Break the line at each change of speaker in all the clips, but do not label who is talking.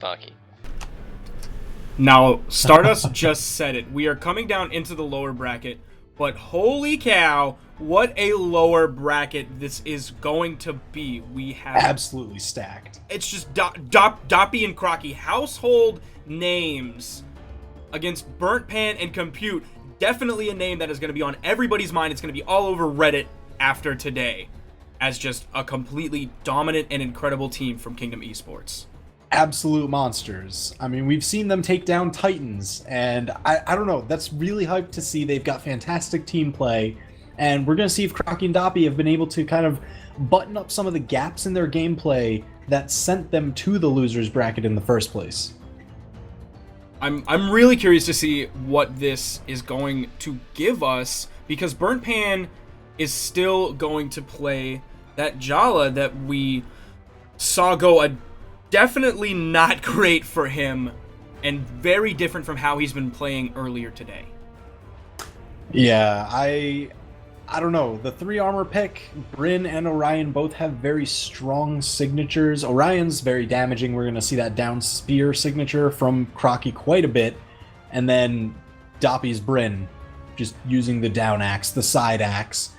Bucky.
Now, Stardust just said it. We are coming down into the lower bracket, but holy cow, what a lower bracket this is going to be. We have
absolutely stacked.
It's just Doppey and Crockie, household names against Burnt Pan and Compute. Definitely a name that is going to be on everybody's mind. It's going to be all over Reddit after today as just a completely dominant and incredible team from Kingdom Esports.
Absolute monsters. I mean, we've seen them take down Titans, and I don't know, that's really hyped to see. They've got fantastic team play, and we're going to see if Crockie and Doppey have been able to kind of button up some of the gaps in their gameplay that sent them to the losers bracket in the first place.
I'm really curious to see what this is going to give us, because Burnt Pan is still going to play that Brawlhalla that we saw go a definitely not great for him, and very different from how he's been playing earlier today.
Yeah, I don't know. The 3 armor pick, Bryn and Orion both have very strong signatures. Orion's very damaging. We're going to see that down spear signature from Crockie quite a bit. And then Doppey's Bryn, just using the down axe, the side axe.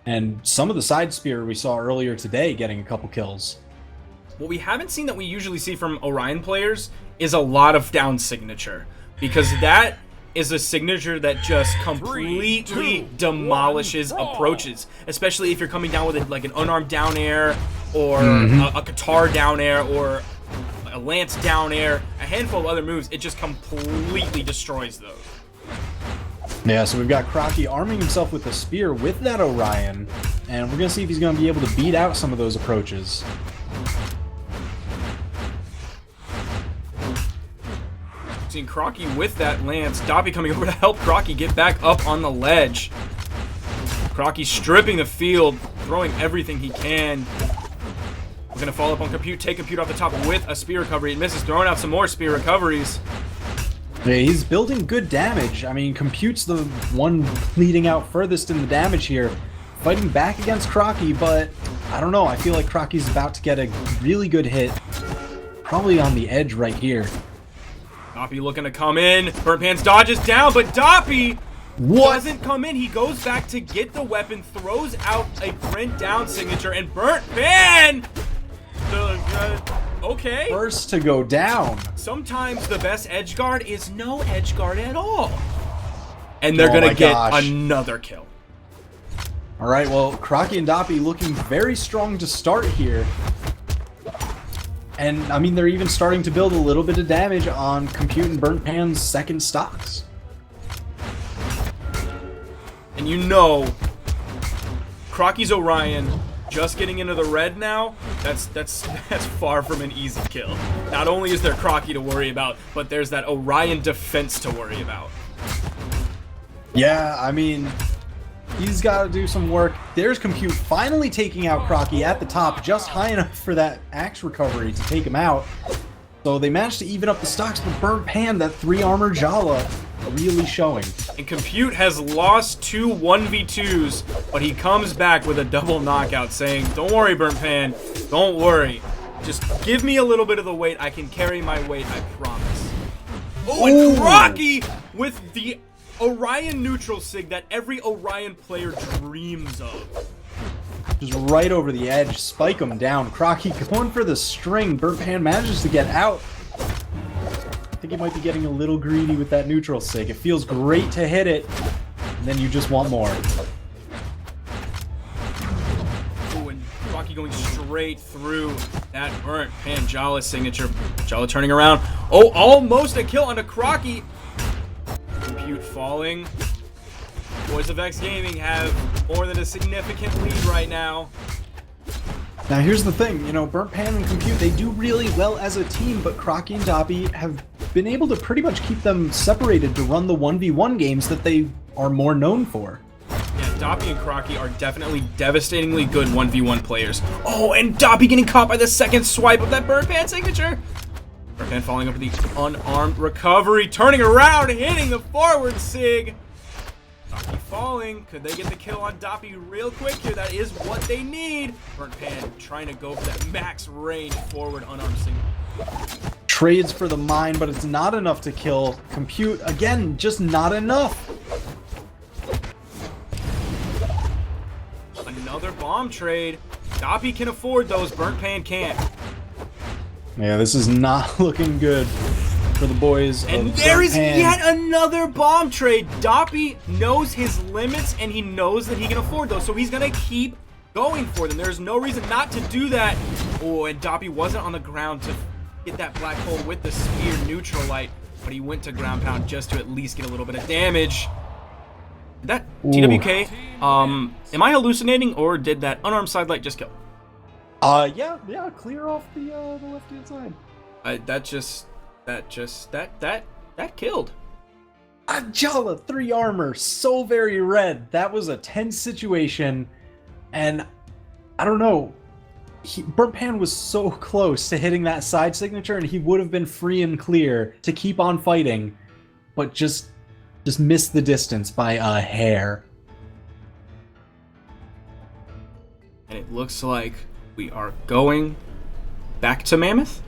And some of the side spear we saw earlier today getting a couple kills.
What we haven't seen that we usually see from Orion players is a lot of down signature, because that is a signature that just completely demolishes approaches, especially if you're coming down with like an unarmed down air or a Qatar down air or a Lance down air, a handful of other moves. It just completely destroys those.
Yeah, so we've got Crockie arming himself with the spear with that Orion, and we're going to see if he's going to be able to beat out some of those approaches.
Seeing Crockie with that lance, Doppey coming over to help Crockie get back up on the ledge. Crockie stripping the field, throwing everything he can. We're going to follow up on Compute, take Compute off the top with a spear recovery. It misses, throwing out some more spear recoveries.
Yeah, he's building good damage. I mean, Compute's the one leading out furthest in the damage here. Fighting back against Crockie, but I don't know. I feel like Crockie's about to get a really good hit. Probably on the edge right here.
Doppey looking to come in. Burnt Pan's dodges down, but Doppey doesn't come in. He goes back to get the weapon, throws out a print down signature, and Burnt Pan! Okay.
First to go down.
Sometimes the best edge guard is no edge guard at all. And they're going to get another kill.
All right, well, Crockie and Doppey looking very strong to start here. And, I mean, they're even starting to build a little bit of damage on Compute and Burnt Pan's second stocks.
And you know, Crockie's Orion just getting into the red now, that's far from an easy kill. Not only is there Crockie to worry about, but there's that Orion defense to worry about.
Yeah, I mean, he's got to do some work. There's Compute finally taking out Crockie at the top, just high enough for that axe recovery to take him out. So they managed to even up the stocks, but Burnt Pan, that 3 armor Brawlhalla, really showing.
And Compute has lost 2 1v2s, but he comes back with a double knockout saying, don't worry, Burnt Pan, don't worry. Just give me a little bit of the weight. I can carry my weight, I promise. Oh, and Crockie with the Orion neutral sig that every Orion player dreams of.
Just right over the edge, spike him down. Crockie going for the string. Burnt Pan manages to get out. I think he might be getting a little greedy with that neutral sig. It feels great to hit it, and then you just want more.
Oh, and Crockie going straight through that Burnt Pan Brawlhalla signature. Brawlhalla turning around. Oh, almost a kill onto Crockie. Compute falling. Boys of X Gaming have more than a significant lead right now.
Now here's the thing, you know, Burnt Pan and Compute, they do really well as a team, but Crockie and Doppey have been able to pretty much keep them separated to run the 1v1 games that they are more known for.
Yeah, Doppey and Crockie are definitely devastatingly good 1v1 players. Oh, and Doppey getting caught by the second swipe of that Burnt Pan signature. Burnt Pan falling over the unarmed recovery, turning around, hitting the forward sig. Doppey falling. Could they get the kill on Doppey real quick here? That is what they need. Burnt Pan trying to go for that max range forward unarmed signal.
Trades for the mine, but it's not enough to kill. Compute, again, just not enough.
Another bomb trade. Doppey can afford those, Burnt Pan can't.
Yeah, this is not looking good for the boys.
And there is yet another bomb trade. Doppey knows his limits, and he knows that he can afford those, so he's going to keep going for them. There's no reason not to do that. Oh, and Doppey wasn't on the ground to get that black hole with the spear neutral light, but he went to ground pound just to at least get a little bit of damage. Did that TWK, am I hallucinating, or did that unarmed side light just kill?
Yeah, clear off the left-hand side.
That killed.
Ajala, 3 armor, so very red. That was a tense situation, and I don't know. Burnt Pan was so close to hitting that side signature, and he would have been free and clear to keep on fighting, but just missed the distance by a hair.
And it looks like we are going back to Mammoth.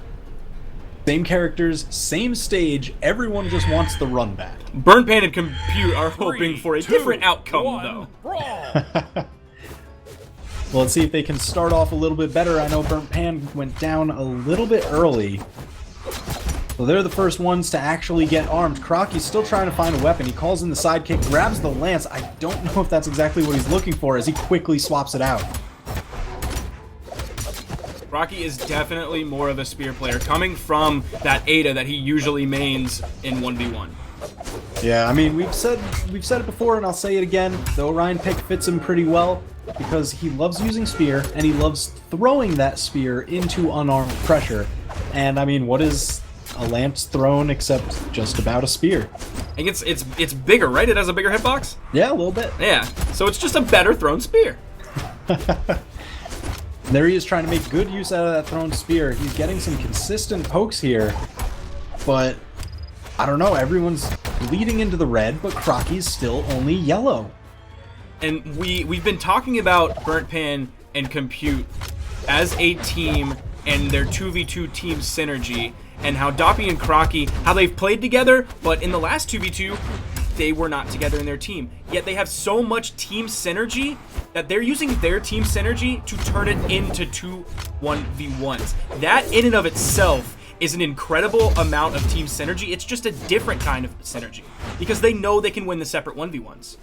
Same characters, same stage, everyone just wants the run back.
Burnt Pan and Compute are hoping for a different outcome, though.
Well, let's see if they can start off a little bit better. I know Burnt Pan went down a little bit early. So they're the first ones to actually get armed. Crockie's still trying to find a weapon. He calls in the sidekick, grabs the lance. I don't know if that's exactly what he's looking for as he quickly swaps it out.
Crockie is definitely more of a spear player, coming from that Ada that he usually mains in 1v1.
Yeah, I mean, we've said it before, and I'll say it again. The Orion pick fits him pretty well because he loves using spear, and he loves throwing that spear into unarmed pressure. And I mean, what is a lance thrown except just about a spear?
I think it's bigger, right? It has a bigger hitbox?
Yeah, a little bit.
Yeah, so it's just a better thrown spear.
There he is trying to make good use out of that thrown spear. He's getting some consistent pokes here, but I don't know, everyone's bleeding into the red, but Crockie's still only yellow.
And we've been talking about Burnt Pan and Compute as a team and their 2v2 team synergy, and how Doppey and Crockie, how they've played together, but in the last 2v2, they were not together in their team. Yet they have so much team synergy that they're using their team synergy to turn it into 2 1v1s. That in and of itself is an incredible amount of team synergy. It's just a different kind of synergy because they know they can win the separate 1v1s.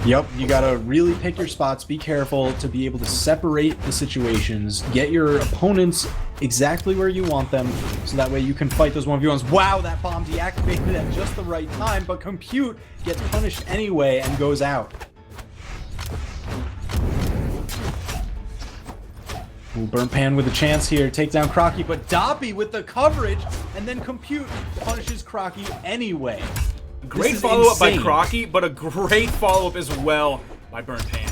Yep, you gotta really pick your spots, be careful to be able to separate the situations, get your opponents exactly where you want them, so that way you can fight those 1v1s. Wow, that bomb deactivated at just the right time, but Compute gets punished anyway and goes out. Ooh, Burnt Pan with a chance here, take down Crockie, but Doppey with the coverage, and then Compute punishes Crockie anyway.
Great follow-up by Crockie, but a great follow-up as well by Burnt Pan.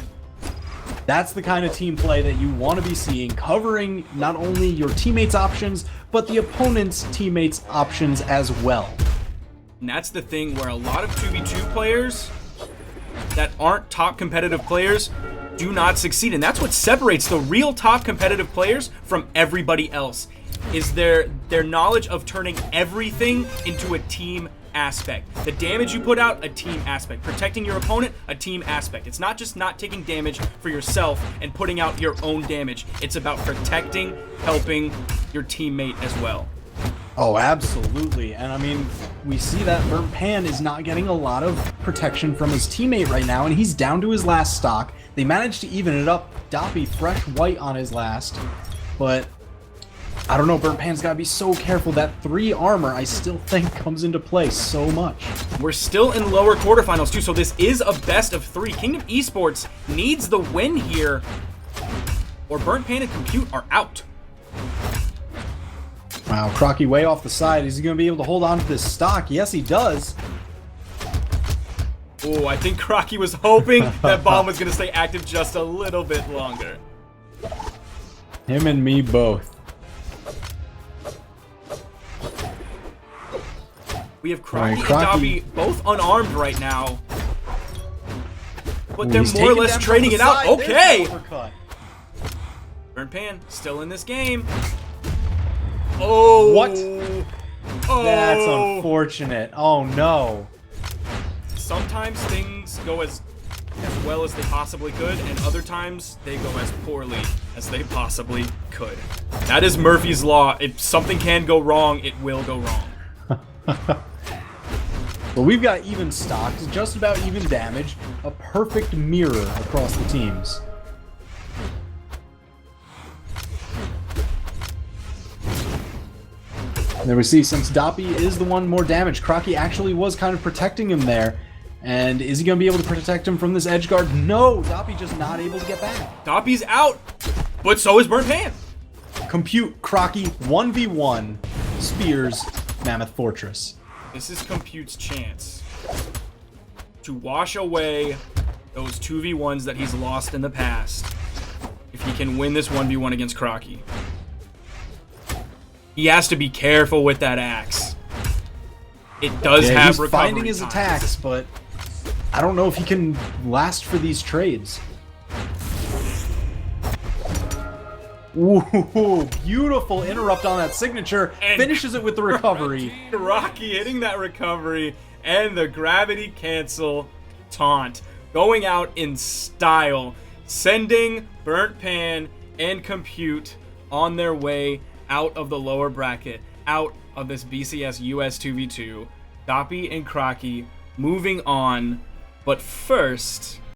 That's the kind of team play that you want to be seeing, covering not only your teammates' options, but the opponent's teammates' options as well.
And that's the thing where a lot of 2v2 players that aren't top competitive players do not succeed. And that's what separates the real top competitive players from everybody else, is their knowledge of turning everything into a team aspect. The damage you put out, a team aspect. Protecting your opponent, a team aspect. It's not just not taking damage for yourself and putting out your own damage. It's about protecting, helping your teammate as well.
Oh, absolutely. And I mean, we see that Burnt Pan is not getting a lot of protection from his teammate right now, and he's down to his last stock. They managed to even it up. Doppey fresh white on his last, but I don't know, Burnt Pan's got to be so careful. That 3 armor, I still think, comes into play so much.
We're still in lower quarterfinals, too, so this is a best of 3. Kingdom Esports needs the win here, or Burnt Pan and Compute are out.
Wow, Crockie way off the side. Is he going to be able to hold on to this stock? Yes, he does.
Oh, I think Crockie was hoping that bomb was going to stay active just a little bit longer.
Him and me both.
We have Crockie and Doppey both unarmed right now. But they're more or less trading it out. Okay! Burnt Pan still in this game. Oh!
What? That's unfortunate. Oh no.
Sometimes things go as well as they possibly could, and other times they go as poorly as they possibly could. That is Murphy's Law. If something can go wrong, it will go wrong.
Well, we've got even stocks, just about even damage, a perfect mirror across the teams. And there we see, since Doppey is the one more damaged, Crockie actually was kind of protecting him there. And is he going to be able to protect him from this edge guard? No, Doppey just not able to get back.
Doppey's out, but so is Burnt Pan.
Compute Crockie 1v1 spears Mammoth Fortress.
This is Compute's chance to wash away those 2v1s that he's lost in the past if he can win this 1v1 against Crockie. He has to be careful with that axe. It does have
he's
recovery
finding his
times.
attacks, but I don't know if he can last for these trades. Ooh, beautiful interrupt on that signature.
And
finishes it with the recovery.
Crockie hitting that recovery and the gravity cancel taunt. Going out in style. Sending Burnt Pan and Compute on their way out of the lower bracket. Out of this BCS US 2v2. Doppey and Crockie moving on. But first,